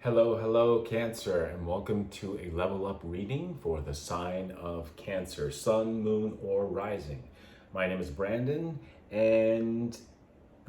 Hello, Cancer, and welcome to a level up reading for the sign of Cancer, Sun, Moon, or Rising. My name is Brandon, and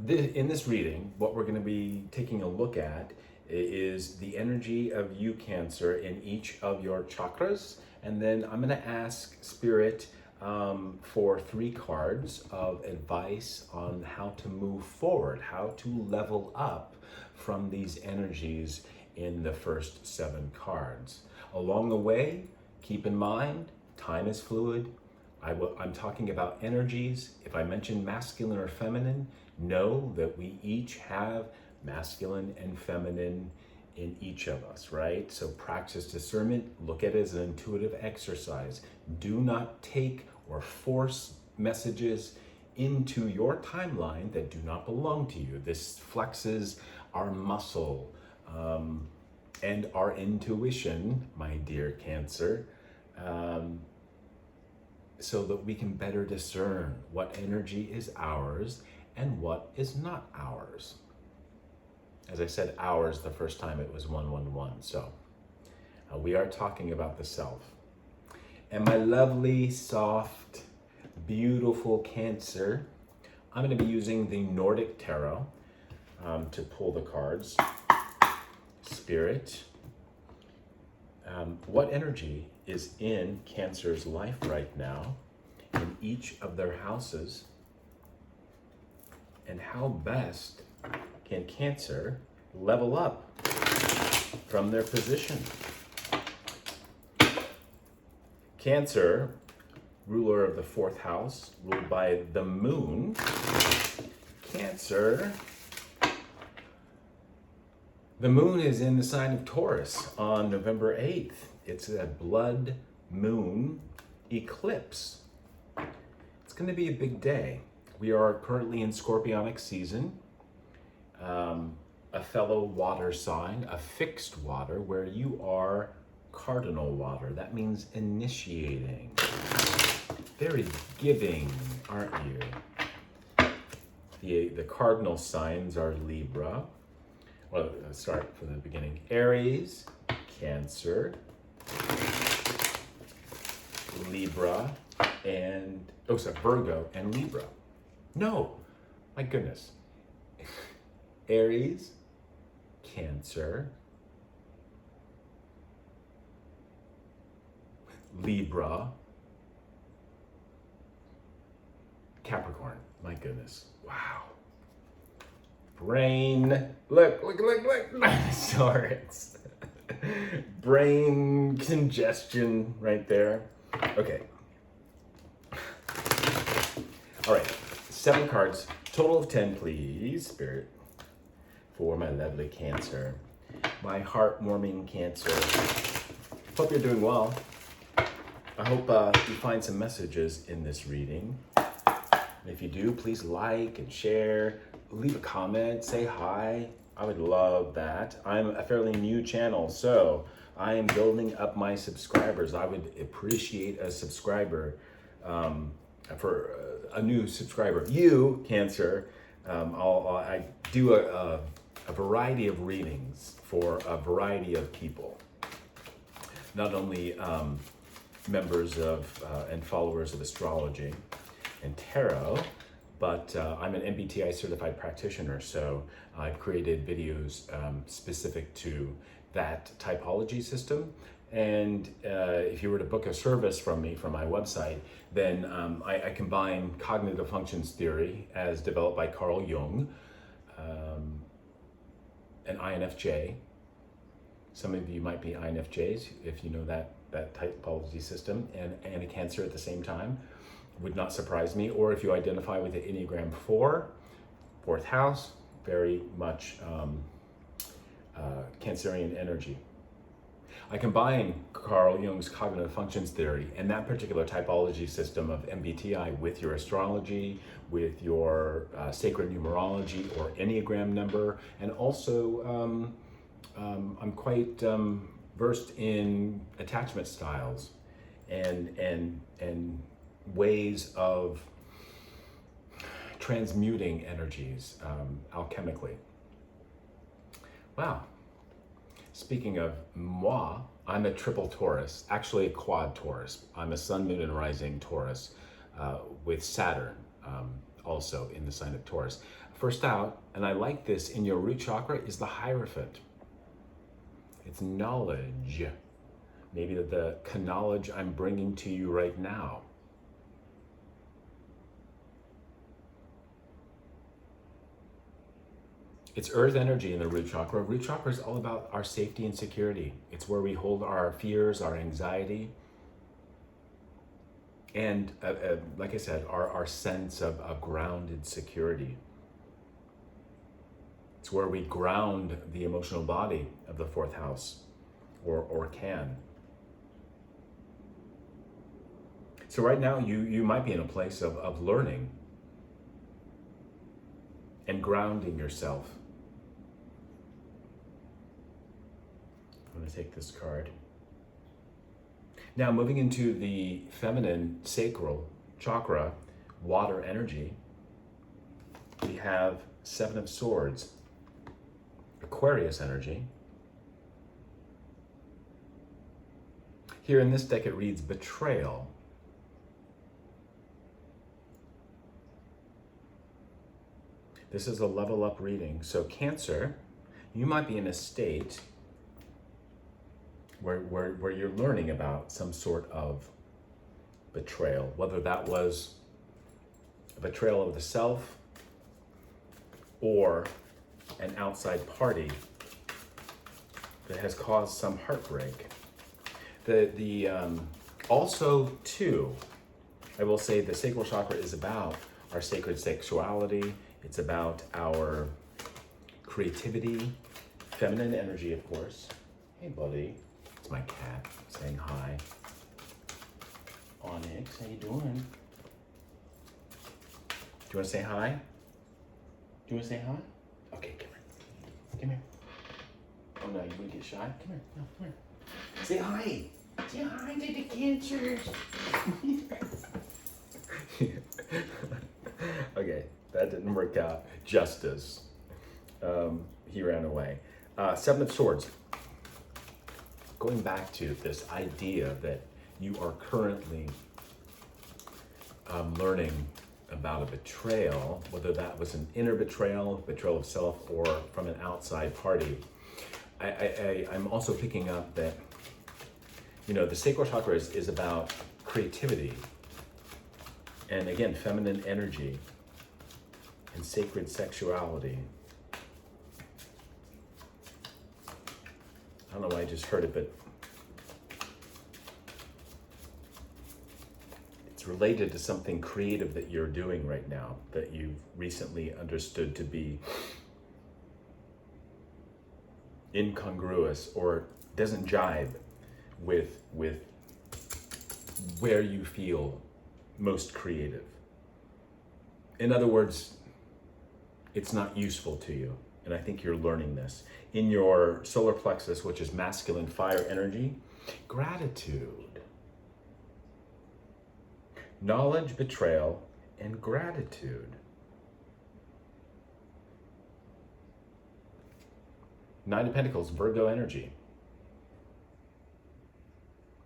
in this reading, what we're going to be taking a look at is the energy of you, Cancer, in each of your chakras. And then I'm going to ask Spirit for 3 cards of advice on how to move forward, how to level up from these energies in the first 7 cards. Along the way, keep in mind, time is fluid. I'm talking about energies. If I mention masculine or feminine, know that we each have masculine and feminine in each of us, right? So practice discernment, look at it as an intuitive exercise. Do not take or force messages into your timeline that do not belong to you. This flexes our muscle and our intuition, my dear Cancer, so that we can better discern what energy is ours and what is not ours. As I said, ours the first time it was 111. So we are talking about the self. And my lovely, soft, beautiful Cancer, I'm going to be using the Nordic Tarot to pull the cards. Spirit, what energy is in Cancer's life right now in each of their houses, and how best can Cancer level up from their position? Cancer, ruler of the 4th house, ruled by the moon. Cancer, the moon is in the sign of Taurus on November 8th. It's a blood moon eclipse. It's going to be a big day. We are currently in Scorpionic season, a fellow water sign, a fixed water, where you are cardinal water. That means initiating. Very giving, aren't you? The cardinal signs are Libra. Well, let's start from the beginning. Aries, Cancer, Libra, and, Virgo and Libra. No, my goodness. Aries, Cancer, Libra, Capricorn. My goodness. Wow. Brain, look. Sorry, it's brain congestion right there. Okay. All right, 7 cards, total of 10, please, Spirit, for my lovely Cancer. My heartwarming Cancer. Hope you're doing well. I hope you find some messages in this reading. If you do, please like and share. Leave a comment, say hi. I would love that. I'm a fairly new channel, so I am building up my subscribers. I would appreciate a subscriber for a new subscriber. You, Cancer, I do a variety of readings for a variety of people. Not only members of and followers of astrology and tarot, but I'm an MBTI certified practitioner, so I've created videos specific to that typology system. And if you were to book a service from me from my website, then I combine cognitive functions theory as developed by Carl Jung, and INFJ. Some of you might be INFJs if you know that typology system, and a Cancer at the same time. Would not surprise me. Or if you identify with the Enneagram 4, 4th house, very much Cancerian energy. I combine Carl Jung's cognitive functions theory and that particular typology system of MBTI with your astrology, with your sacred numerology or Enneagram number, and also I'm quite versed in attachment styles and ways of transmuting energies alchemically. Wow. Speaking of moi, I'm a triple Taurus, actually a quad Taurus. I'm a sun, moon, and rising Taurus with Saturn also in the sign of Taurus. First out, and I like this in your root chakra, is the Hierophant. It's knowledge. Maybe the knowledge I'm bringing to you right now. It's earth energy in the root chakra. Root chakra is all about our safety and security. It's where we hold our fears, our anxiety, and like I said, our sense of a grounded security. It's where we ground the emotional body of the fourth house, or can. So right now, you might be in a place of learning and grounding yourself. I'm going to take this card. Now, moving into the feminine sacral chakra, water energy, we have Seven of Swords, Aquarius energy. Here in this deck, it reads betrayal. This is a level up reading. So Cancer, you might be in a state where you're learning about some sort of betrayal, whether that was a betrayal of the self or an outside party that has caused some heartbreak. Also too, I will say the sacral chakra is about our sacred sexuality. It's about our creativity, feminine energy, of course. Hey, buddy. It's my cat saying hi. Onyx, how you doing? Do you want to say hi? Do you want to say hi? Okay, come here. Come here. Oh no, you wouldn't get shy? Come here. No, come here. Say hi. Say hi to the cancers. Okay, that didn't work out justice. He ran away. Seven of Swords. Going back to this idea that you are currently learning about a betrayal, whether that was an inner betrayal of self, or from an outside party. I'm also picking up that, the sacral chakra is about creativity. And again, feminine energy and sacred sexuality. I don't know why I just heard it, but it's related to something creative that you're doing right now that you've recently understood to be incongruous or doesn't jibe with where you feel most creative. In other words, it's not useful to you. And I think you're learning this. In your solar plexus, which is masculine fire energy, gratitude. Knowledge, betrayal, and gratitude. Nine of Pentacles, Virgo energy.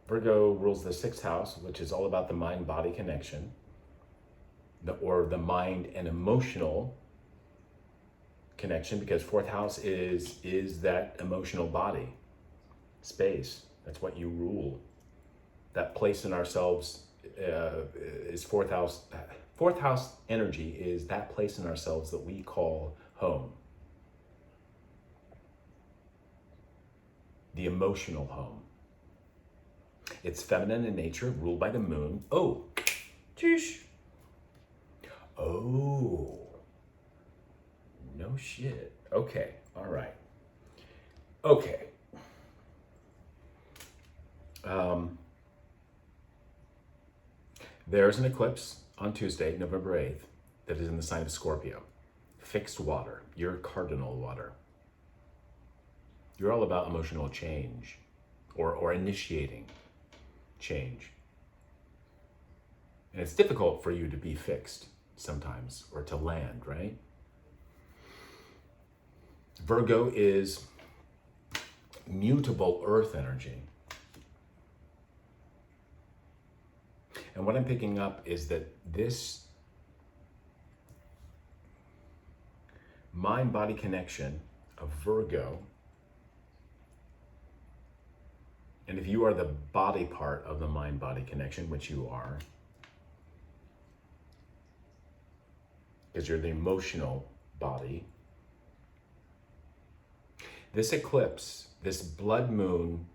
Virgo rules the sixth house, which is all about the mind-body connection, or the mind and emotional connection, because fourth house is that emotional body space. That's what you rule. That place in ourselves is fourth house. Fourth house energy is that place in ourselves that we call home. The emotional home. It's feminine in nature, ruled by the moon. Oh, toosh. Oh. No shit. Okay. All right. Okay. There's an eclipse on Tuesday, November 8th, that is in the sign of Scorpio. Fixed water. You're cardinal water. You're all about emotional change or initiating change. And it's difficult for you to be fixed sometimes, or to land, right? Virgo is mutable earth energy. And what I'm picking up is that this mind-body connection of Virgo, and if you are the body part of the mind-body connection, which you are, because you're the emotional body, this eclipse, this blood moon,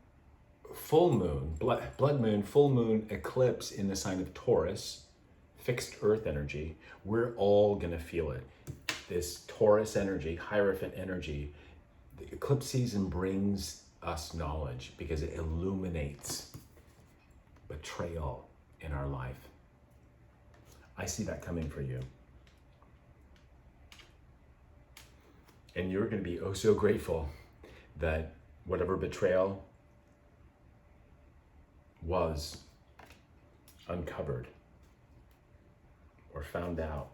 full moon, blood moon, full moon eclipse in the sign of Taurus, fixed earth energy, we're all gonna feel it. This Taurus energy, Hierophant energy, the eclipse season brings us knowledge because it illuminates betrayal in our life. I see that coming for you. And you're going to be oh so grateful that whatever betrayal was uncovered or found out.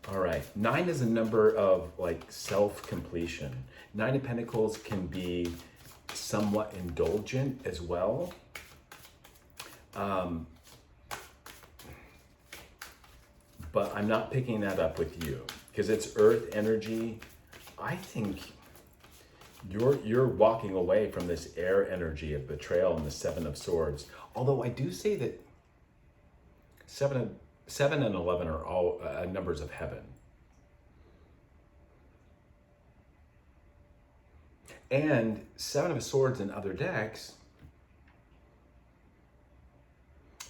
All right, 9 is a number of like self-completion. 9 of Pentacles can be somewhat indulgent as well. But I'm not picking that up with you because it's earth energy. I think you're walking away from this air energy of betrayal and the 7 of Swords. Although I do say that 7 and 11 are all numbers of heaven. And 7 of Swords in other decks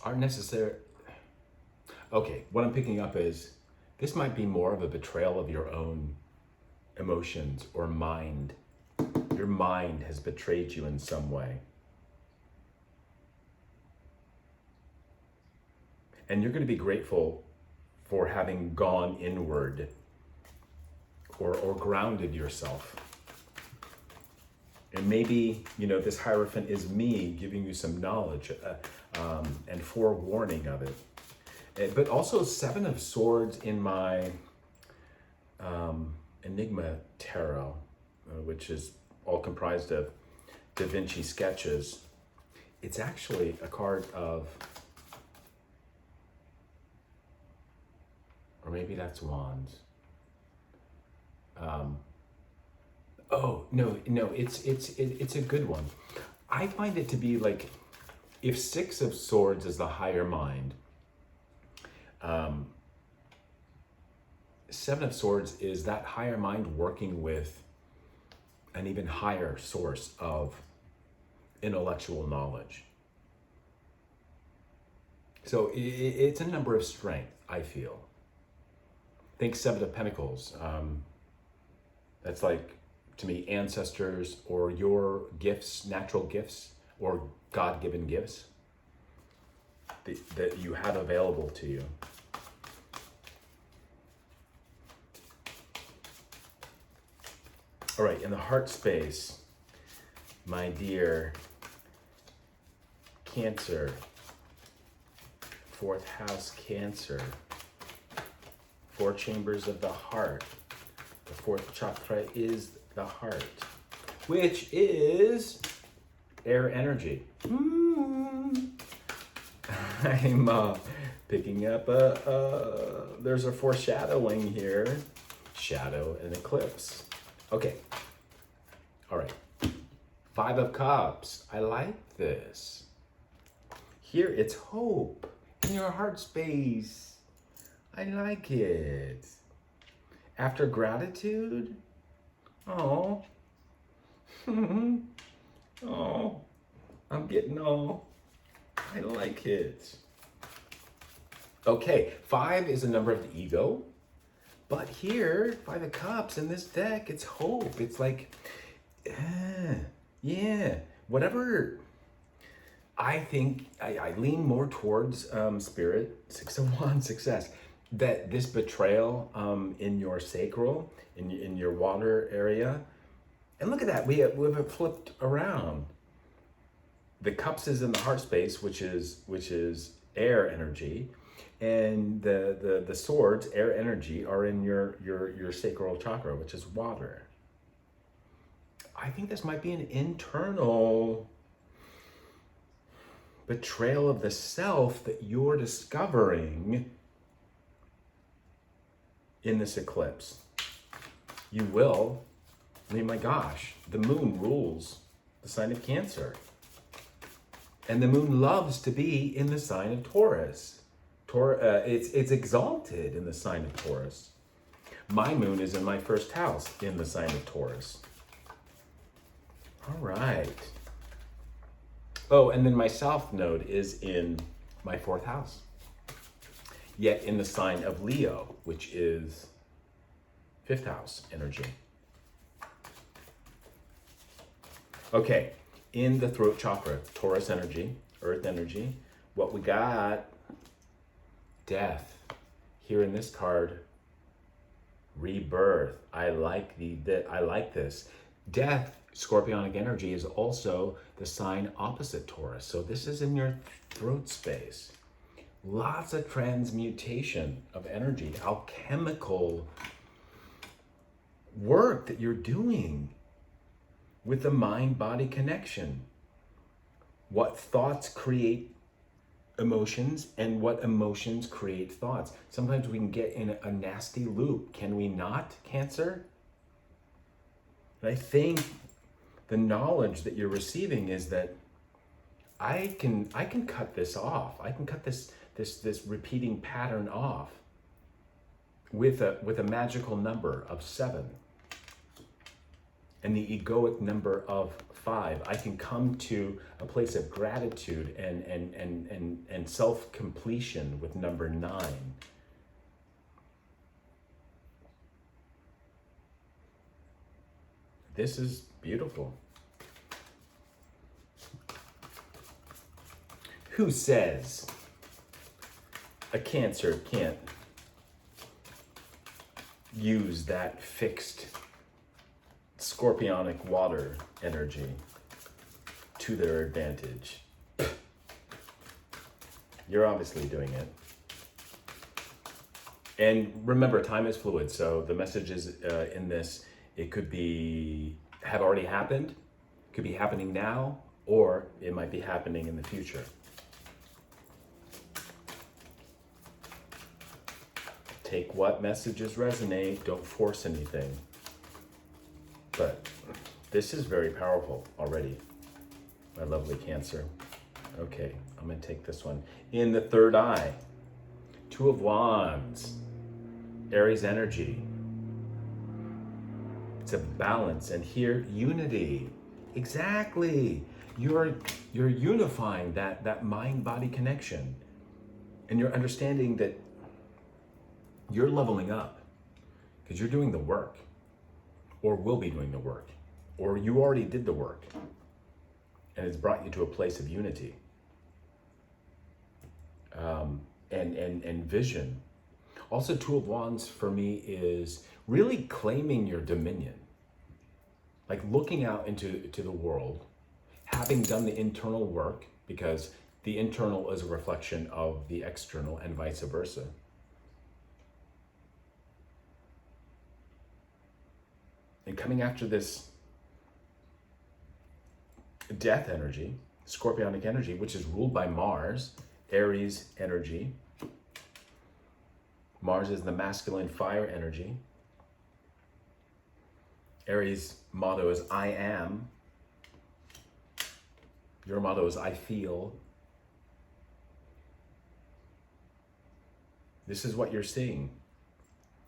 aren't necessary. Okay, what I'm picking up is this might be more of a betrayal of your own emotions or mind. Your mind has betrayed you in some way. And you're going to be grateful for having gone inward or grounded yourself. And maybe, you know, this Hierophant is me giving you some knowledge and forewarning of it. But also 7 of Swords in my Enigma Tarot, which is all comprised of Da Vinci sketches. It's actually a card of, or maybe that's Wands. Oh, no, it's a good one. I find it to be like, if 6 of Swords is the higher mind, 7 of Swords is that higher mind working with an even higher source of intellectual knowledge. So it's a number of strength, I feel. Think 7 of Pentacles. That's like, to me, ancestors or your gifts, natural gifts, or God-given gifts that you have available to you. All right, in the heart space, my dear Cancer, 4th house Cancer, 4 chambers of the heart. The 4th chakra is the heart, which is air energy. I'm picking up there's a foreshadowing here. Shadow and eclipse. Okay. All right. 5 of Cups. I like this. Here it's hope in your heart space. I like it. After gratitude. Oh. Oh. I'm getting all. I like it. Okay. 5 is a number of the ego. But here, 5 of Cups in this deck, it's hope. It's like, yeah, whatever. I think I lean more towards Spirit, 6 of Wands, success. That this betrayal in your sacral, in your water area, and look at that, we have it flipped around. The Cups is in the heart space, which is air energy. And the Swords, air energy, are in your sacral chakra, which is water. I think this might be an internal betrayal of the self that you're discovering in this eclipse. You will, I mean, my gosh, the moon rules the sign of Cancer. And the moon loves to be in the sign of Taurus. It's exalted in the sign of Taurus. My moon is in my first house in the sign of Taurus. All right. Oh, and then my south node is in my fourth house. Yet in the sign of Leo, which is fifth house energy. Okay, in the throat chakra, Taurus energy, earth energy, what we got, death. Here in this card, rebirth. I like this. Death, scorpionic energy, is also the sign opposite Taurus. So this is in your throat space. Lots of transmutation of energy, alchemical work that you're doing with the mind-body connection. What thoughts create emotions, and what emotions create thoughts. Sometimes we can get in a nasty loop. Can we not, Cancer? And I think the knowledge that you're receiving is that I can cut this off. I can cut this repeating pattern off with a magical number of 7. And the egoic number of 5, I can come to a place of gratitude and self-completion with number 9. This is beautiful. Who says a Cancer can't use that fixed scorpionic water energy to their advantage? You're obviously doing it. And remember, time is fluid, so the messages in this, it could have already happened, could be happening now, or it might be happening in the future. Take what messages resonate, don't force anything. But this is very powerful already, my lovely Cancer. Okay, I'm gonna take this one. In the third eye, 2 of Wands, Aries energy. It's a balance, and here, unity. Exactly. You're unifying that mind-body connection, and you're understanding that you're leveling up because you're doing the work, or will be doing the work, or you already did the work, and it's brought you to a place of unity and vision. Also, 2 of Wands for me is really claiming your dominion, like looking out into the world, having done the internal work, because the internal is a reflection of the external and vice versa. And coming after this death energy, scorpionic energy, which is ruled by Mars, Aries energy. Mars is the masculine fire energy. Aries' motto is I am. Your motto is I feel. This is what you're seeing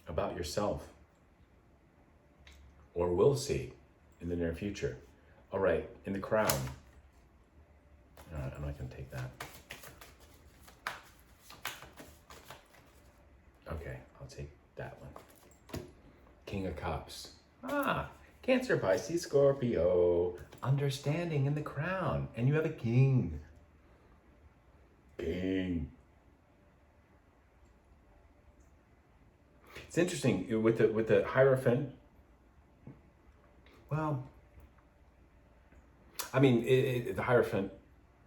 about yourself, or will see in the near future. All right, in the crown. I'm not gonna take that. Okay, I'll take that one. King of Cups. Cancer, Pisces, Scorpio. Understanding in the crown. And you have a king. King. It's interesting with the Hierophant. Well, I mean, the Hierophant,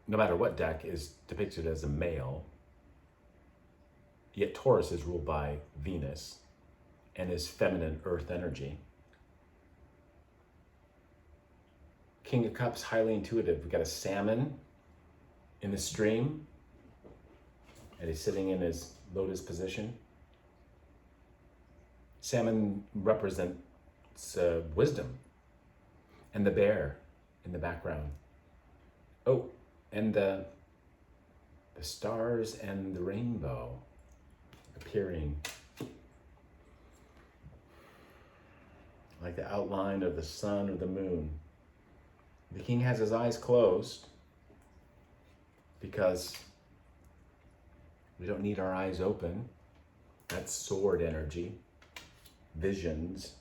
no matter what deck, is depicted as a male. Yet Taurus is ruled by Venus and is feminine earth energy. King of Cups, highly intuitive. We've got a salmon in the stream, and he's sitting in his lotus position. Salmon represents wisdom, and the bear in the background. Oh, and the stars and the rainbow appearing like the outline of the sun or the moon. The king has his eyes closed because we don't need our eyes open. That's sword energy, visions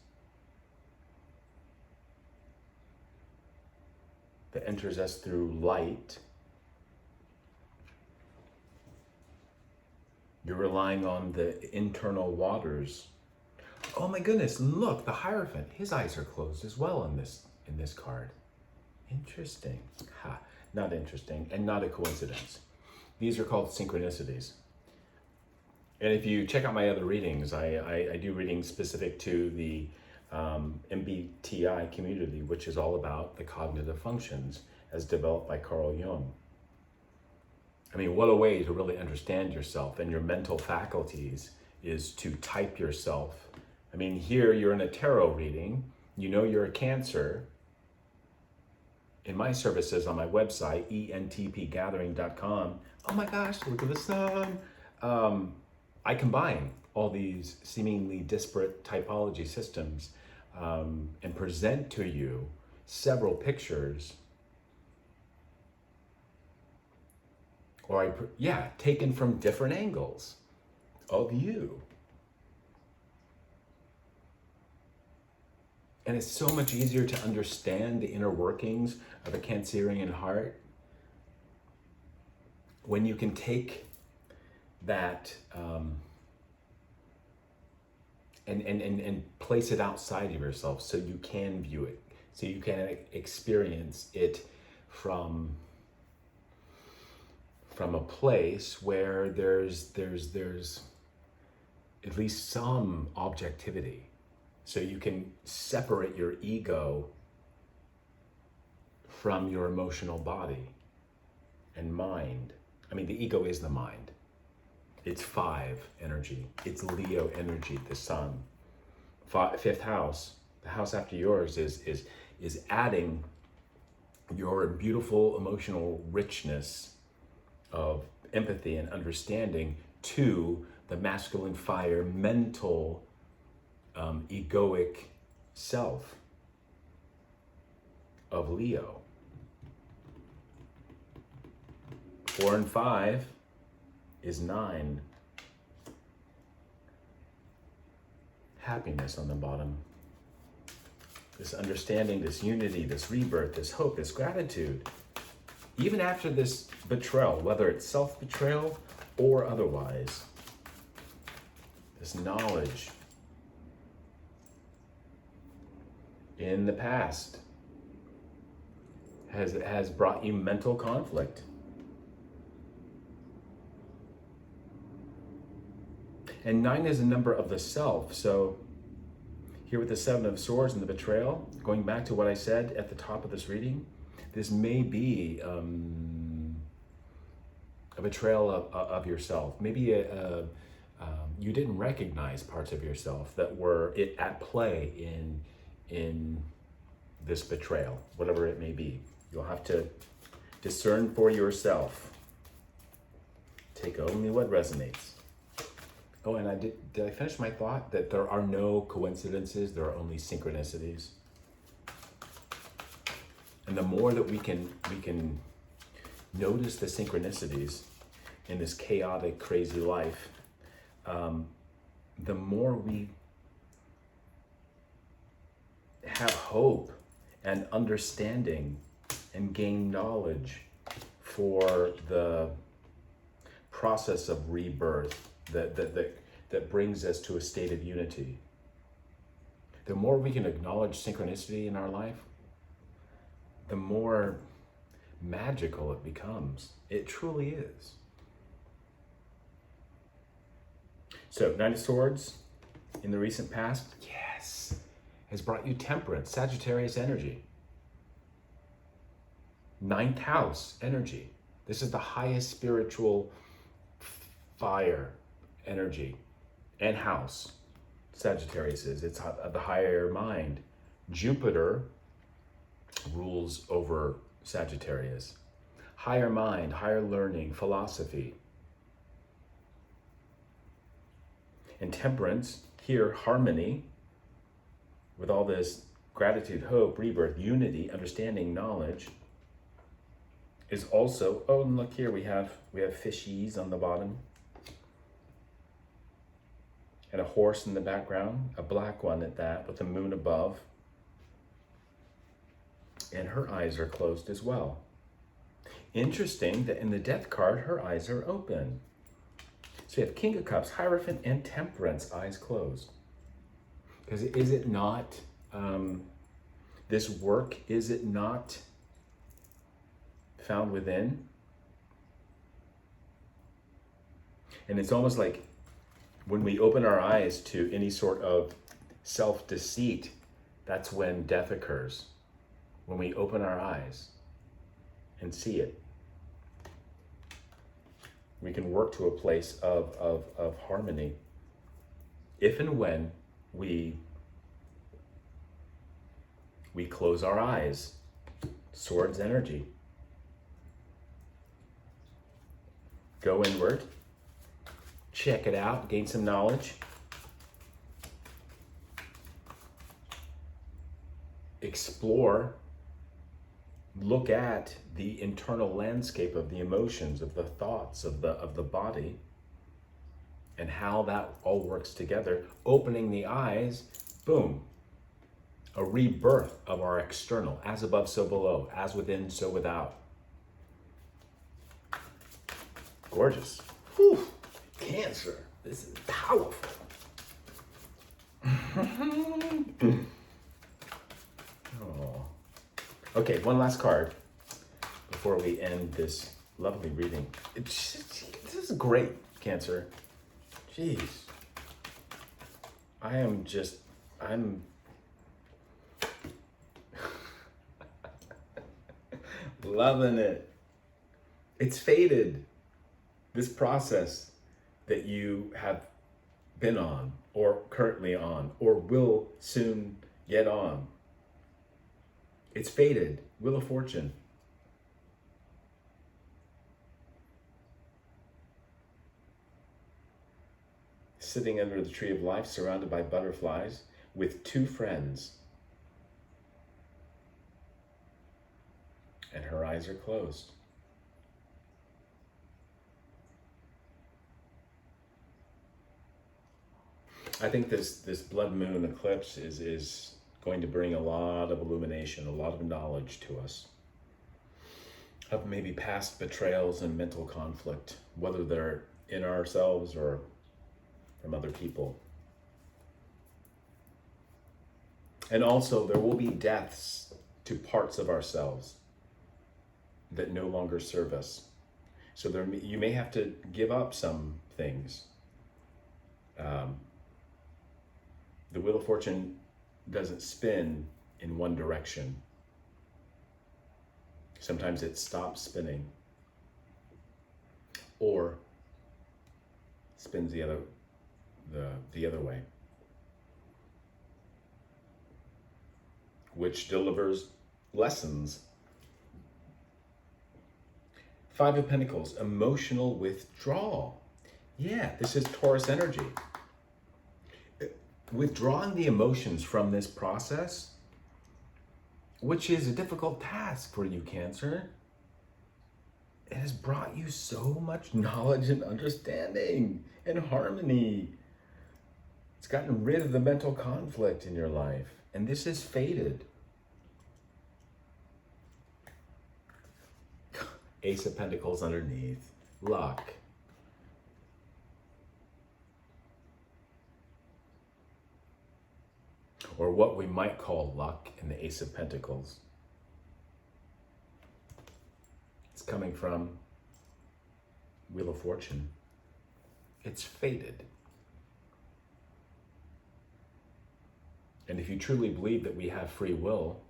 that enters us through light. You're relying on the internal waters. Oh my goodness, look, the Hierophant, his eyes are closed as well in this card. Interesting. Not interesting and not a coincidence. These are called synchronicities. And if you check out my other readings, I do readings specific to the MBTI community, which is all about the cognitive functions as developed by Carl Jung. I mean, what a way to really understand yourself and your mental faculties is to type yourself. I mean, here you're in a tarot reading, you know you're a Cancer. In my services on my website, Entpgathering.com, oh my gosh, look at the sun. I combine all these seemingly disparate typology systems and present to you several pictures, or taken from different angles of you. And it's so much easier to understand the inner workings of a Cancerian heart when you can take that and place it outside of yourself so you can view it, so you can experience it from a place where there's at least some objectivity. So you can separate your ego from your emotional body and mind. I mean, the ego is the mind. It's 5 energy. It's Leo energy, the sun. 5th house, the house after yours, is adding your beautiful emotional richness of empathy and understanding to the masculine fire mental egoic self of Leo. 4 and 5 is 9. Happiness on the bottom. This understanding, this unity, this rebirth, this hope, this gratitude. Even after this betrayal, whether it's self-betrayal or otherwise, this knowledge in the past has brought you mental conflict. And 9 is a number of the self. So here with the 7 of Swords and the betrayal, going back to what I said at the top of this reading, this may be a betrayal of yourself. Maybe you didn't recognize parts of yourself that were at play in this betrayal, whatever it may be. You'll have to discern for yourself. Take only what resonates. Oh, and did I finish my thought that there are no coincidences, there are only synchronicities? And the more that we can notice the synchronicities in this chaotic, crazy life, the more we have hope and understanding and gain knowledge for the process of rebirth that brings us to a state of unity. The more we can acknowledge synchronicity in our life, the more magical it becomes. It truly is. So, 9 of Swords in the recent past, yes, has brought you temperance, Sagittarius energy. Ninth house energy. This is the highest spiritual fire energy and house. Sagittarius is. It's the higher mind. Jupiter rules over Sagittarius. Higher mind, higher learning, philosophy. And temperance, here, harmony, with all this gratitude, hope, rebirth, unity, understanding, knowledge, is also, oh, and look here, we have fishies on the bottom. And a horse in the background, a black one at that, with the moon above. And her eyes are closed as well. Interesting that in the death card, her eyes are open. So you have King of Cups, Hierophant, and Temperance, eyes closed. Because is it not, this work, is it not found within? And it's almost like when we open our eyes to any sort of self-deceit, that's when death occurs. When we open our eyes and see it, we can work to a place of harmony. If and when we close our eyes, Swords energy. Go inward, check it out, gain some knowledge. Explore, look at the internal landscape of the emotions, of the thoughts, of the body, and how that all works together. Opening the eyes, boom, a rebirth of our external, as above, so below, as within, so without. Gorgeous. Whew. Cancer, this is powerful. Oh. Okay, one last card before we end this lovely reading. This is great, Cancer. Jeez. I'm loving it. It's faded. This process that you have been on, or currently on, or will soon get on. It's faded. Wheel of Fortune. Sitting under the tree of life, surrounded by butterflies, with two friends. And her eyes are closed. I think this blood moon eclipse is going to bring a lot of illumination, a lot of knowledge to us of maybe past betrayals and mental conflict, whether they're in ourselves or from other people. And also there will be deaths to parts of ourselves that no longer serve us. So you may have to give up some things. The Wheel of Fortune doesn't spin in one direction. Sometimes it stops spinning or spins the other way, which delivers lessons. Five of Pentacles, emotional withdrawal. Yeah, this is Taurus energy. Withdrawing the emotions from this process, which is a difficult task for you, Cancer, it has brought you so much knowledge and understanding and harmony. It's gotten rid of the mental conflict in your life, and this is faded. Ace of Pentacles underneath, luck. Or what we might call luck in the Ace of Pentacles. It's coming from Wheel of Fortune. It's faded. And if you truly believe that we have free will,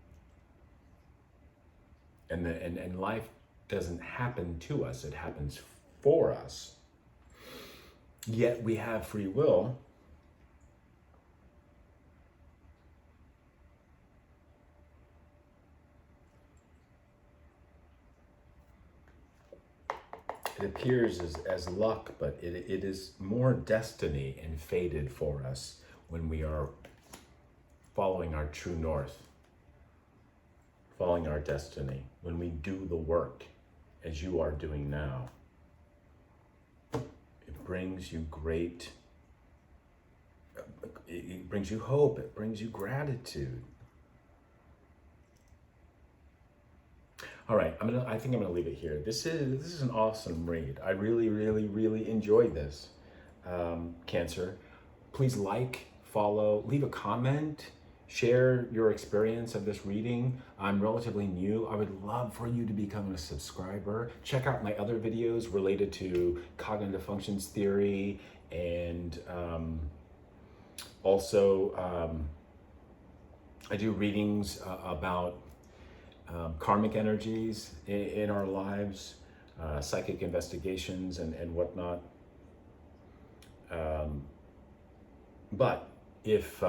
and life doesn't happen to us, it happens for us. Yet we have free will. It appears as luck, but it is more destiny and fated for us when we are following our true north, following our destiny, when we do the work as you are doing now. It brings you it brings you hope, it brings you gratitude. All right, I think I'm gonna leave it here. This is an awesome read. I really enjoyed this. Cancer, please like, follow, leave a comment, share your experience of this reading. I'm relatively new. I would love for you to become a subscriber. Check out my other videos related to cognitive functions theory, and also I do readings about karmic energies in our lives, psychic investigations and whatnot. But if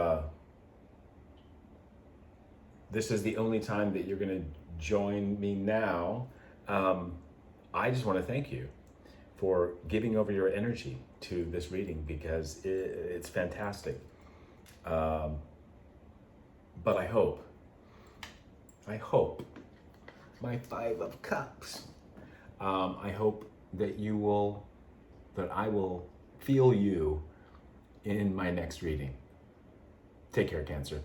this is the only time that you're going to join me now, I just want to thank you for giving over your energy to this reading, because it's fantastic. But I hope my 5 of Cups, I hope that I will feel you in my next reading. Take care, Cancer.